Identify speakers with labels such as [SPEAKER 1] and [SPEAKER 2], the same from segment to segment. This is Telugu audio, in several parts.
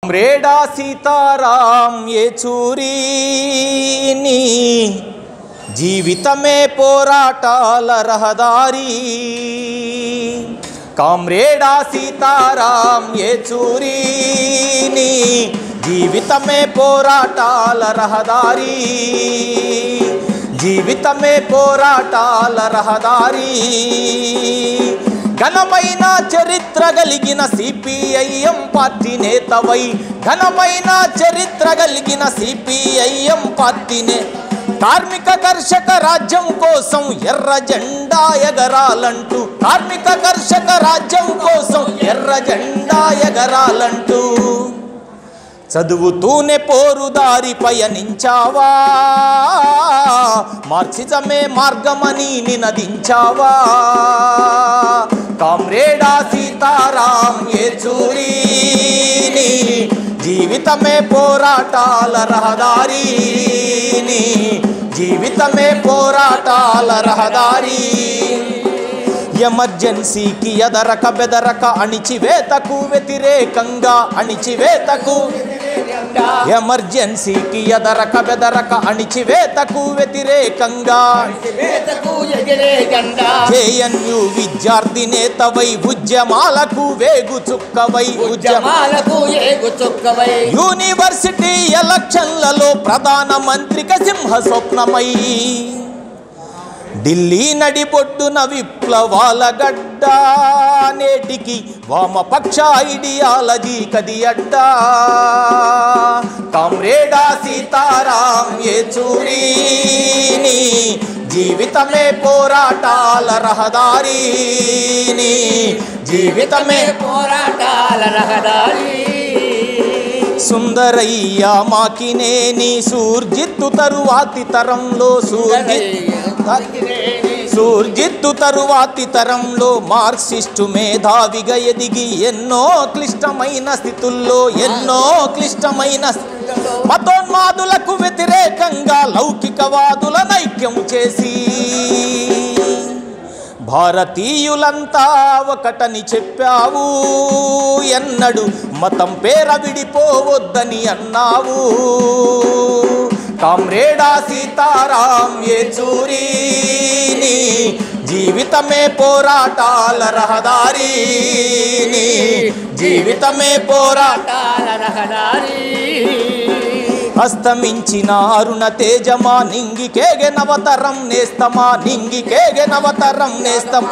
[SPEAKER 1] रेडा सीताराम येचूरी नी जीवितमे पोराटाल रहदारी कामरेडा सीताराम येचूरी नी जीवितमे पोराटाल रहदारी जीवितमे पोराटाल रहदारी ఘనమైన చరిత్ర కలిగిన సిపిఐఎం పార్టీ నేతవై ఘనమైన చరిత్ర కలిగిన సిపిఐఎం పార్టీనే కార్మిక కర్షక రాజ్యం కోసం ఎర్ర జెండా ఎగరాలంటూ కార్మిక కర్షక రాజ్యం కోసం ఎర్ర జెండా ఎగరాలంటూ చదువుతూనే పోరుదారి పయనించావా మార్క్సిజమే మార్గమని నినదించావా కామ్రేడా సీతారాం యేచూరి నీ జీవితమే పోరాటాల రహదారి నీ జీవితమే పోరాటాల రహదారి ఎమర్జెన్సీకి ఎదరక బెదరక అణిచివేతకు వ్యతిరేకంగా అణిచివేతకు ఎమర్జెన్సీకి ఎదరక బెదరక అణిచివేతకు వ్యతిరేకంగా జేఎన్యు విద్యార్థి నేతవై ఉద్యమాలకు వేగు చుక్కవై యూనివర్సిటీ ఎలక్షన్లలో ప్రధానమంత్రికి సింహ స్వప్నమై ఢిల్లీ నడిబొడ్డున విప్లవాల గడ్డ నేటికి వామపక్ష ఐడియాలజీ కది అడ్డా కామ్రేడా సీతారాం యేచూరి నీ జీవితమే పోరాటాల రహదారి నీ జీవితమే పోరాటాల రహదారి సుందరయ్య మాకినేని సూర్జిత్తు తరువాతి తరంలో సూర్జిత్తు తరువాతి తరంలో మార్క్సిస్టు మేధావిగా ఎదిగి ఎన్నో క్లిష్టమైన స్థితుల్లో మతోన్మాదులకు వ్యతిరేకంగా లౌకికవాదుల నైక్యం చేసి భారతీయులంతా ఒకటని చెప్పావు ఎన్నడు మతం పేర విడిపోవద్దని అన్నావు కామ్రేడా సీతారాం యేచూరి నీ జీవితమే పోరాటాల రహదారి నీ జీవితమే పోరాటాల రహదారి అస్తమించిన అరుణ తేజమా నింగికేగె నవతరం నేస్తమా నింగికేగె నవతరం నేస్తం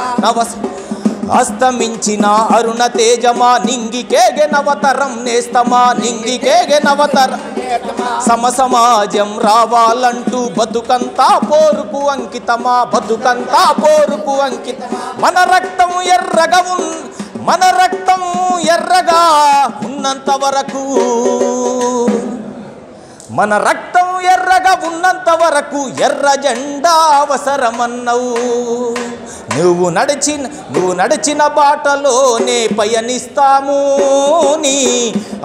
[SPEAKER 1] అస్తమించిన అరుణ తేజమా నింగికేగె నవతరం నేస్తమా నింగికేగె నవతరం సమసమాజం రావాలంటూ బతుకంతా పోరుకు అంకితమా బతుకంతా పోరుకు అంకితం మన రక్తం ఎర్రగా ఉన్నంత వరకు మన రక్తం ఎర్రగా ఉన్నంత వరకు ఎర్ర జెండా అవసరమన్నవు నువ్వు నడిచిన బాటలోనే పయనిస్తాము నీ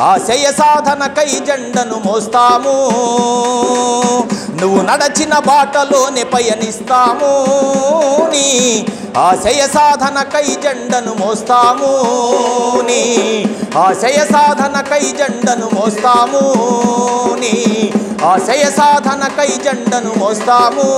[SPEAKER 1] ఆశయ సాధనకై జెండను మోస్తాము నువ్వు నడిచిన బాటలోనే పయనిస్తాము నీ ఆశయ సాధనకై జెండను మోస్తాము నీ ఆశయ సాధనకై జెండను మోస్తాము నీ ఆశయ సాధనకై జెండను మోస్తాము।